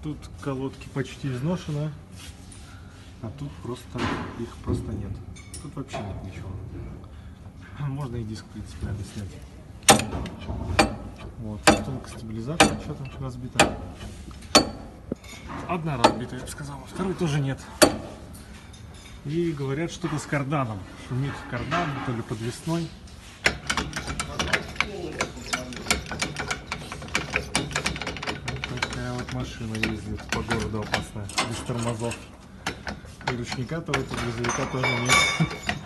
Тут колодки почти изношены, а тут просто их просто нет. Тут вообще нет ничего. Можно и диск, в принципе, надо снять. Вот, втулка стабилизатора, что там разбита. Одна разбита, я бы сказал, второй тоже нет. И говорят, что-то с карданом. Шумит кардан, то ли подвесной. Вот такая вот машина ездит по городу опасная, без тормозов. И ручника-то у этого грузовика тоже нет.